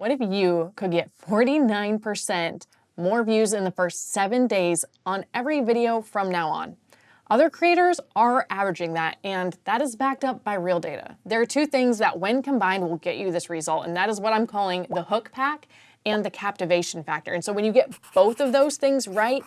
What if you could get 49% more views in the first 7 days on every video from now on? Other creators are averaging that, and that is backed up by real data. There are two things that when combined will get you this result, and that is what I'm calling the hook pack and the captivation factor. And so when you get both of those things right,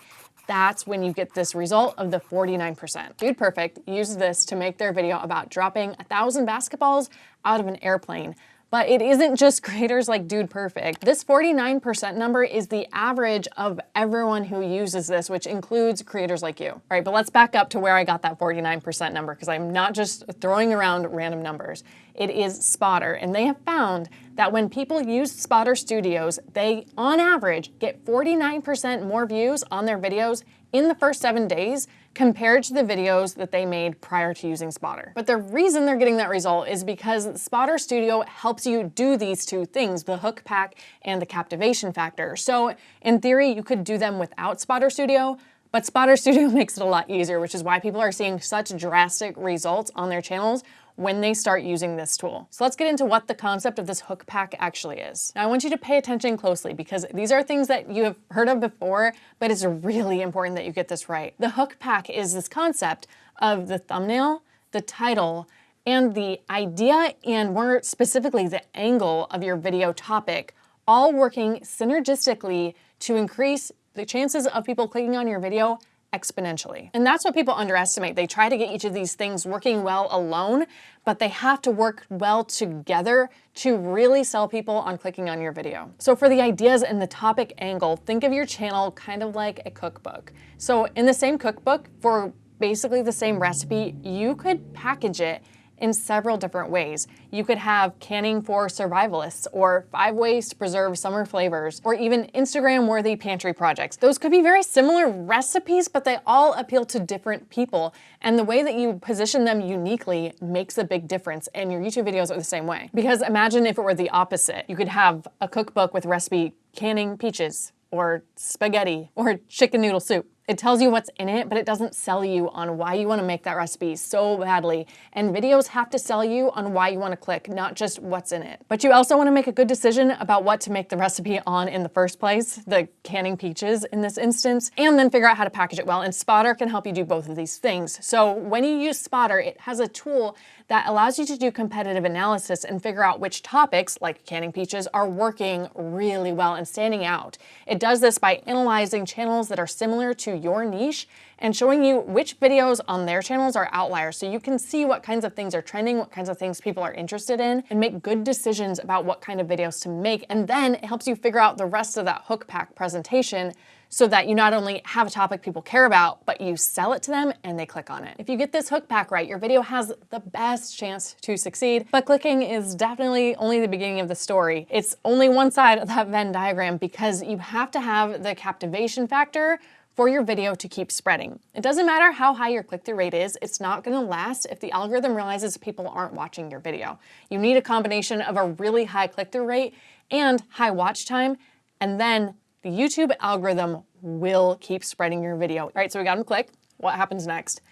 that's when you get this result of the 49%. Dude Perfect used this to make their video about dropping 1,000 basketballs out of an airplane. But it isn't just creators like Dude Perfect. This 49% number is the average of everyone who uses this, which includes creators like you. All right, but let's back up to where I got that 49% number, because I'm not just throwing around random numbers. It is Spotter, and they have found that when people use Spotter Studios, they, on average, get 49% more views on their videos in the first 7 days compared to the videos that they made prior to using Spotter. But the reason they're getting that result is because Spotter Studio helps you do these two things, the hook pack and the captivation factor. So in theory, you could do them without Spotter Studio, but Spotter Studio makes it a lot easier, which is why people are seeing such drastic results on their channels when they start using this tool. So let's get into what the concept of this hook pack actually is. Now I want you to pay attention closely because these are things that you have heard of before, but it's really important that you get this right. The hook pack is this concept of the thumbnail, the title, and the idea, and more specifically the angle of your video topic, all working synergistically to increase the chances of people clicking on your video exponentially. And that's what people underestimate. They try to get each of these things working well alone, but they have to work well together to really sell people on clicking on your video. So for the ideas and the topic angle, think of your channel kind of like a cookbook. So in the same cookbook, for basically the same recipe, you could package it in several different ways. You could have canning for survivalists, or 5 ways to preserve summer flavors, or even Instagram-worthy pantry projects. Those could be very similar recipes, but they all appeal to different people. And the way that you position them uniquely makes a big difference, and your YouTube videos are the same way. Because imagine if it were the opposite. You could have a cookbook with recipe canning peaches, or spaghetti, or chicken noodle soup. It tells you what's in it, but it doesn't sell you on why you want to make that recipe so badly. And videos have to sell you on why you want to click, not just what's in it. But you also want to make a good decision about what to make the recipe on in the first place, the canning peaches in this instance, and then figure out how to package it well. And Spotter can help you do both of these things. So when you use Spotter, it has a tool that allows you to do competitive analysis and figure out which topics, like canning peaches, are working really well and standing out. It does this by analyzing channels that are similar to your niche and showing you which videos on their channels are outliers, so you can see what kinds of things are trending, what kinds of things people are interested in, and make good decisions about what kind of videos to make. And then it helps you figure out the rest of that hook pack presentation so that you not only have a topic people care about, but you sell it to them and they click on it. If you get this hook pack right, your video has the best chance to succeed, but clicking is definitely only the beginning of the story. It's only one side of that Venn diagram, because you have to have the captivation factor for your video to keep spreading. It doesn't matter how high your click-through rate is, it's not gonna last if the algorithm realizes people aren't watching your video. You need a combination of a really high click-through rate and high watch time, and then the YouTube algorithm will keep spreading your video. All right, so we got them click. What happens next?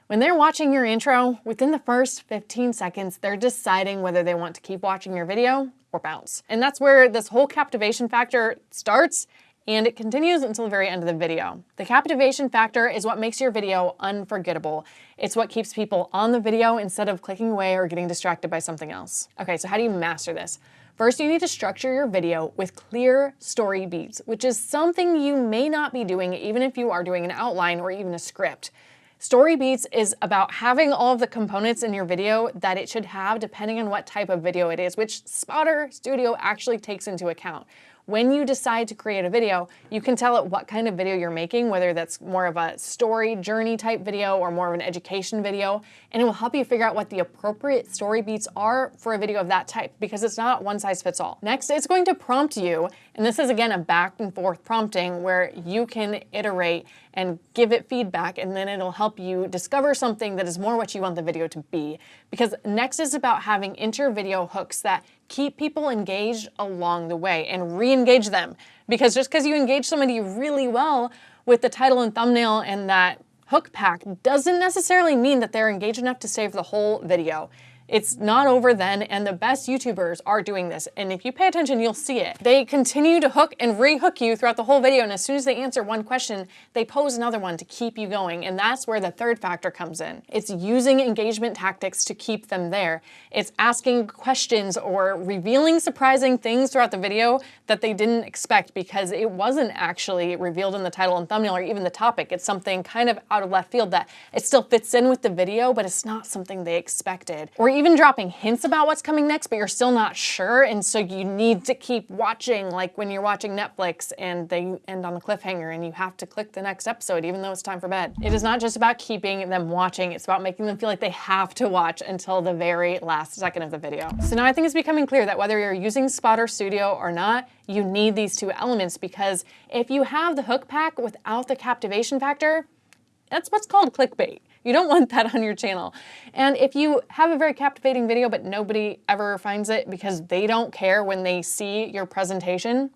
When they're watching your intro, within the first 15 seconds, they're deciding whether they want to keep watching your video or bounce. And that's where this whole captivation factor starts, and it continues until the very end of the video. The captivation factor is what makes your video unforgettable. It's what keeps people on the video instead of clicking away or getting distracted by something else. Okay, so how do you master this? First, you need to structure your video with clear story beats, which is something you may not be doing even if you are doing an outline or even a script. Story beats is about having all of the components in your video that it should have depending on what type of video it is, which Spotter Studio actually takes into account. When you decide to create a video, you can tell it what kind of video you're making, whether that's more of a story journey type video or more of an education video, and it will help you figure out what the appropriate story beats are for a video of that type, because it's not one size fits all. Next, it's going to prompt you, and this is again a back and forth prompting where you can iterate and give it feedback, and then it'll help you discover something that is more what you want the video to be. Because next is about having inter-video hooks that keep people engaged along the way and re-engage them. Because just because you engage somebody really well with the title and thumbnail and that hook pack doesn't necessarily mean that they're engaged enough to stay for the whole video. It's not over then, and the best YouTubers are doing this, and if you pay attention, you'll see it. They continue to hook and re-hook you throughout the whole video, and as soon as they answer one question, they pose another one to keep you going, and that's where the third factor comes in. It's using engagement tactics to keep them there. It's asking questions or revealing surprising things throughout the video that they didn't expect because it wasn't actually revealed in the title and thumbnail or even the topic. It's something kind of out of left field that it still fits in with the video, but it's not something they expected. Or even dropping hints about what's coming next, but you're still not sure, and so you need to keep watching, like when you're watching Netflix and they end on a cliffhanger and you have to click the next episode even though it's time for bed. It is not just about keeping them watching, it's about making them feel like they have to watch until the very last second of the video. So now I think it's becoming clear that whether you're using Spotter Studio or not, you need these two elements, because if you have the hook pack without the captivation factor, that's what's called clickbait. You don't want that on your channel. And if you have a very captivating video but nobody ever finds it because they don't care when they see your presentation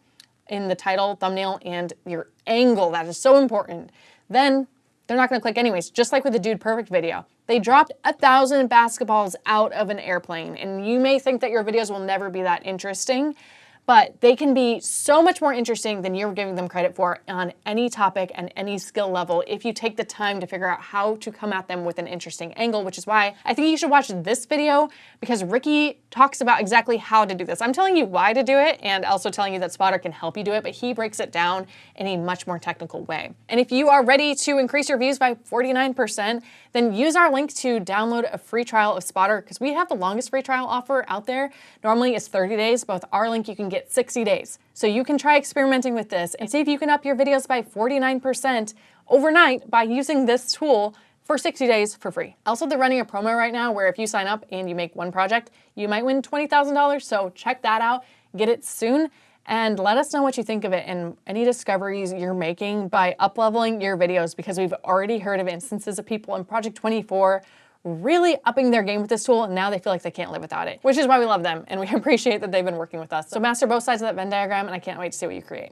in the title, thumbnail, and your angle, that is so important, then they're not gonna click anyways. Just like with the Dude Perfect video. They dropped 1,000 basketballs out of an airplane, and you may think that your videos will never be that interesting, but they can be so much more interesting than you're giving them credit for on any topic and any skill level if you take the time to figure out how to come at them with an interesting angle, which is why I think you should watch this video, because Ricky talks about exactly how to do this. I'm telling you why to do it and also telling you that Spotter can help you do it, but he breaks it down in a much more technical way. And if you are ready to increase your views by 49%, then use our link to download a free trial of Spotter, because we have the longest free trial offer out there. Normally it's 30 days, but with our link you can get 60 days. So you can try experimenting with this and see if you can up your videos by 49% overnight by using this tool for 60 days for free. Also, they're running a promo right now where if you sign up and you make one project, you might win $20,000. So check that out, get it soon, and let us know what you think of it and any discoveries you're making by up-leveling your videos, because we've already heard of instances of people in Project 24 really upping their game with this tool, and now they feel like they can't live without it, which is why we love them and we appreciate that they've been working with us. So master both sides of that Venn diagram, and I can't wait to see what you create.